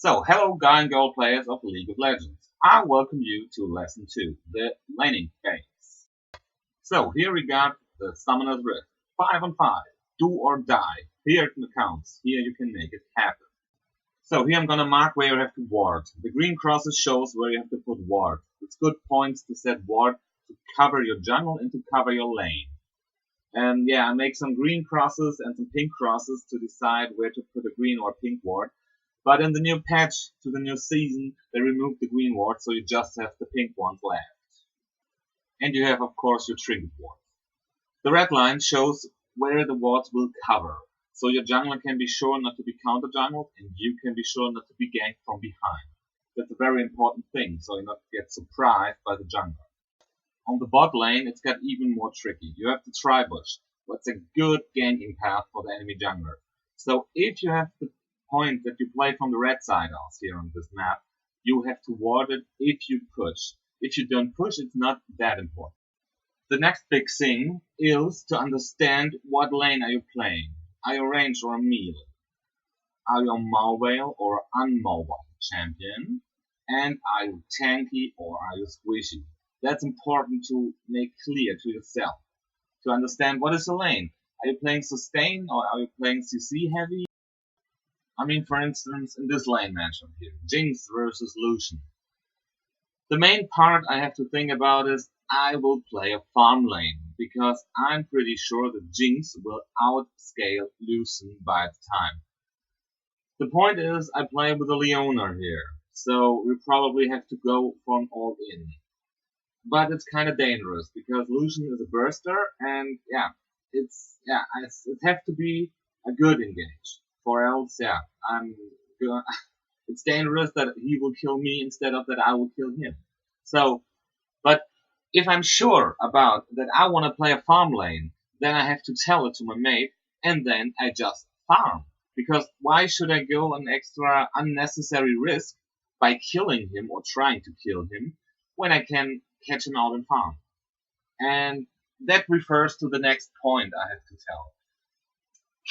So, hello guy and girl players of League of Legends. I welcome you to Lesson 2, the laning phase. So, here we got the Summoner's Rift. 5 on 5. Do or die. Here it counts. Here you can make it happen. So, here I'm gonna mark where you have to ward. The green crosses shows where you have to put ward. It's good points to set ward to cover your jungle and to cover your lane. And yeah, I make some green crosses and some pink crosses to decide where to put a green or pink ward. But in the new patch to the new season, they removed the green ward, so you just have the pink ones left. And you have, of course, your trinket wards. The red line shows where the wards will cover, so your jungler can be sure not to be counter jungled, and you can be sure not to be ganked from behind. That's a very important thing, so you not get surprised by the jungler. On the bot lane, it's got even more tricky. You have the tribush, what's a good ganking path for the enemy jungler. So if you have the point that you play from the red side out here on this map, you have to ward it if you push. If you don't push, it's not that important. The next big thing is to understand what lane are you playing. Are you range or a melee? Are you a mobile or unmobile champion? And are you tanky or are you squishy? That's important to make clear to yourself. To understand what is the lane. Are you playing sustain or are you playing CC heavy? I mean, for instance, in this lane matchup here, Jinx versus Lucian. The main part I have to think about is I will play a farm lane, because I'm pretty sure that Jinx will outscale Lucian by the time. The point is, I play with a Leona here, so we probably have to go for an all-in. But it's kind of dangerous, because Lucian is a burster, and it have to be a good engage. Or else, it's dangerous that he will kill me instead of that I will kill him. So, but if I'm sure about that I want to play a farm lane, then I have to tell it to my mate, and then I just farm. Because why should I go an extra unnecessary risk by killing him or trying to kill him when I can catch him out and farm? And that refers to the next point I have to tell.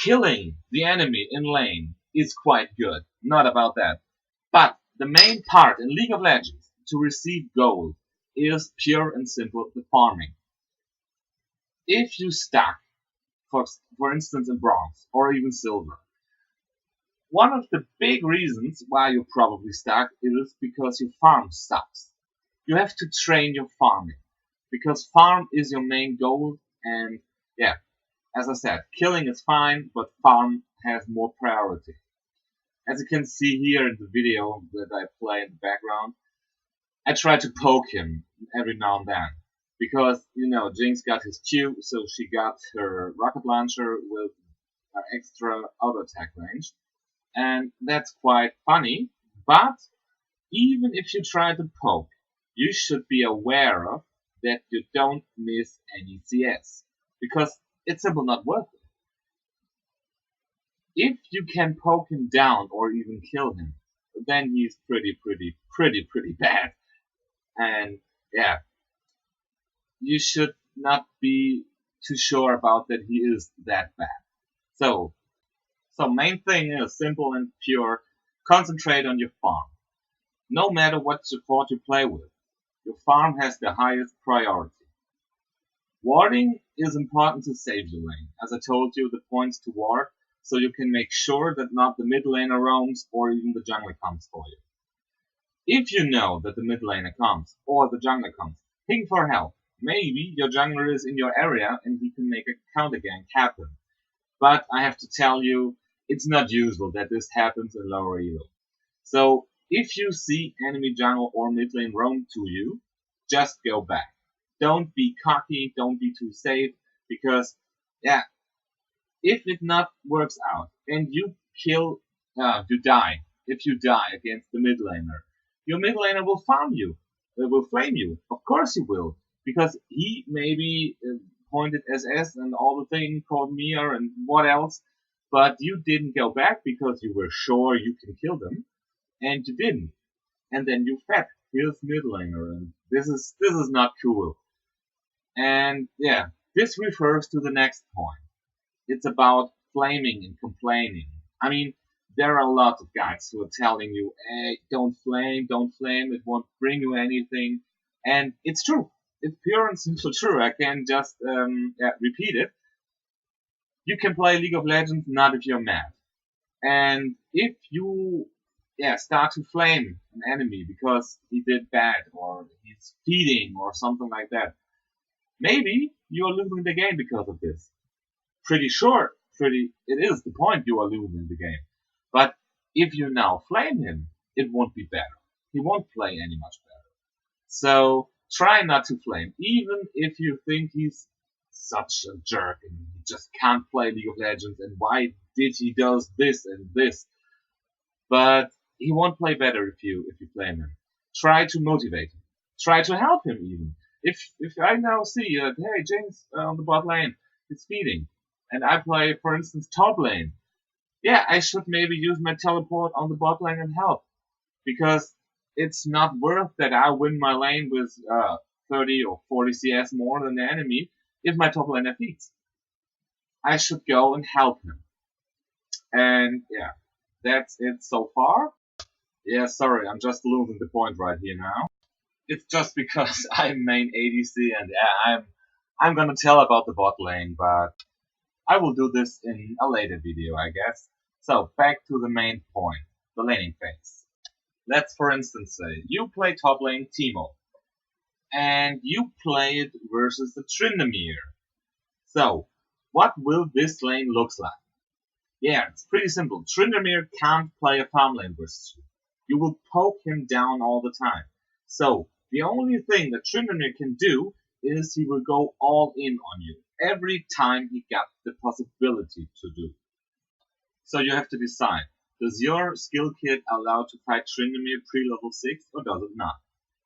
Killing the enemy in lane is quite good, not about that. But the main part in League of Legends to receive gold is pure and simple the farming. If you stack, for instance in bronze or even silver, one of the big reasons why you probably stack is because your farm sucks. You have to train your farming, because farm is your main goal, and as I said, killing is fine, but farm has more priority. As you can see here in the video that I play in the background, I try to poke him every now and then. Because, Jinx got his Q, so she got her rocket launcher with an extra auto attack range. And that's quite funny, but even if you try to poke, you should be aware of that you don't miss any CS. Because it's simply not worth it. If you can poke him down or even kill him, then he's pretty bad. And you should not be too sure about that he is that bad. So main thing is simple and pure. Concentrate on your farm. No matter what support you play with, your farm has the highest priority. Warding is important to save your lane. As I told you, the points to ward, so you can make sure that not the mid laner roams or even the jungler comes for you. If you know that the mid laner comes or the jungler comes, ping for help. Maybe your jungler is in your area and he can make a counter gank happen. But I have to tell you, it's not usual that this happens in lower elo. So if you see enemy jungle or mid lane roam to you, just go back. Don't be cocky, don't be too safe, because if it not works out and you die. If you die against the mid laner, your mid laner will farm you. It will flame you. Of course he will, because he maybe pointed SS and all the thing called Mia and what else, but you didn't go back because you were sure you can kill them, and you didn't. And then you fed his mid laner, and this is not cool. And this refers to the next point. It's about flaming and complaining. I mean, There are lots of guys who are telling you, hey, don't flame, it won't bring you anything. And it's true. It's pure and simple true. I can just repeat it. You can play League of Legends not if you're mad. And if you start to flame an enemy because he did bad or he's feeding or something like that, maybe you're losing the game because of this. Pretty sure, it is the point you are losing the game. But if you now flame him, it won't be better. He won't play any much better. So try not to flame, even if you think he's such a jerk and he just can't play League of Legends and why did he does this and this. But he won't play better if you flame him. Try to motivate him. Try to help him even. If I now see that hey James on the bot lane is feeding and I play for instance top lane, yeah, I should maybe use my teleport on the bot lane and help. Because it's not worth that I win my lane with 30 or 40 CS more than the enemy if my top laner feeds. I should go and help him. And yeah, that's it so far. Yeah, sorry, I'm just losing the point right here now. It's just because I'm main ADC and yeah, I'm gonna tell about the bot lane, but I will do this in a later video, I guess. So back to the main point, the laning phase. Let's for instance say you play top lane Teemo, and you play it versus the Tryndamere. So what will this lane looks like? Yeah, it's pretty simple. Tryndamere can't play a farm lane versus you. You will poke him down all the time. So the only thing that Tryndamere can do is he will go all in on you every time he got the possibility to do. So you have to decide. Does your skill kit allow to fight Tryndamere pre-level 6 or does it not?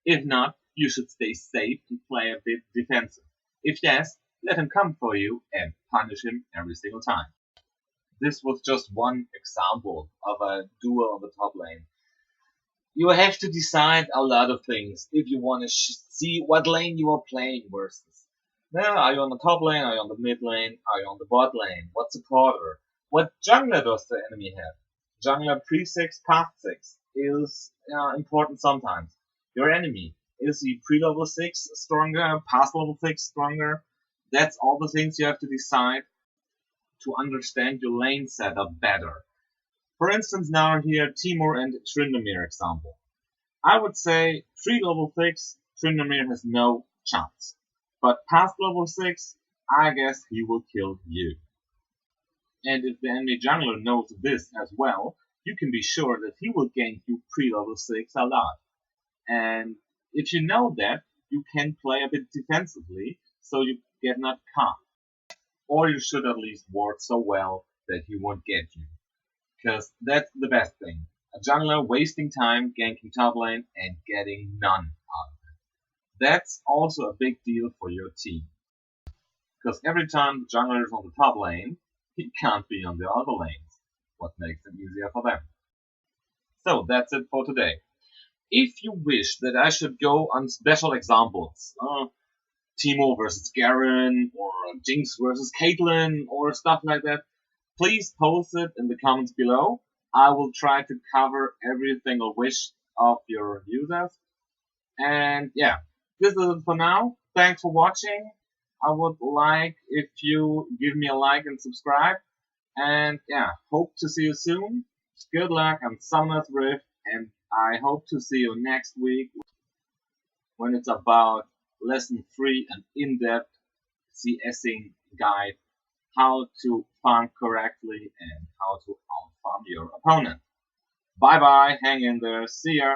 If not, you should stay safe and play a bit defensive. If yes, let him come for you and punish him every single time. This was just one example of a duel on the top lane. You have to decide a lot of things if you want to see what lane you are playing versus. Now, are you on the top lane? Are you on the mid lane? Are you on the bot lane? What supporter? What jungler does the enemy have? Jungler pre-6, past 6 is important sometimes. Your enemy, is he pre-level 6 stronger, past level 6 stronger? That's all the things you have to decide to understand your lane setup better. For instance, now here Timur and Tryndamere example. I would say pre-level 6, Tryndamere has no chance. But past level 6, I guess he will kill you. And if the enemy jungler knows this as well, you can be sure that he will gank you pre-level 6 a lot. And if you know that, you can play a bit defensively so you get not caught. Or you should at least ward so well that he won't get you. Because that's the best thing. A jungler wasting time ganking top lane and getting none out of it. That's also a big deal for your team. Because every time the jungler is on the top lane, he can't be on the other lanes. What makes it easier for them. So that's it for today. If you wish that I should go on special examples, Teemo versus Garen, or Jinx versus Caitlyn, or stuff like that, please post it in the comments below. I will try to cover every single wish of your users. And yeah, this is it for now. Thanks for watching. I would like if you give me a like and subscribe. And yeah, hope to see you soon. Good luck on Summoner's Rift, and I hope to see you next week when it's about lesson 3 and in-depth CSing guide, how to farm correctly and how to out-farm your opponent. Bye bye, hang in there, see ya.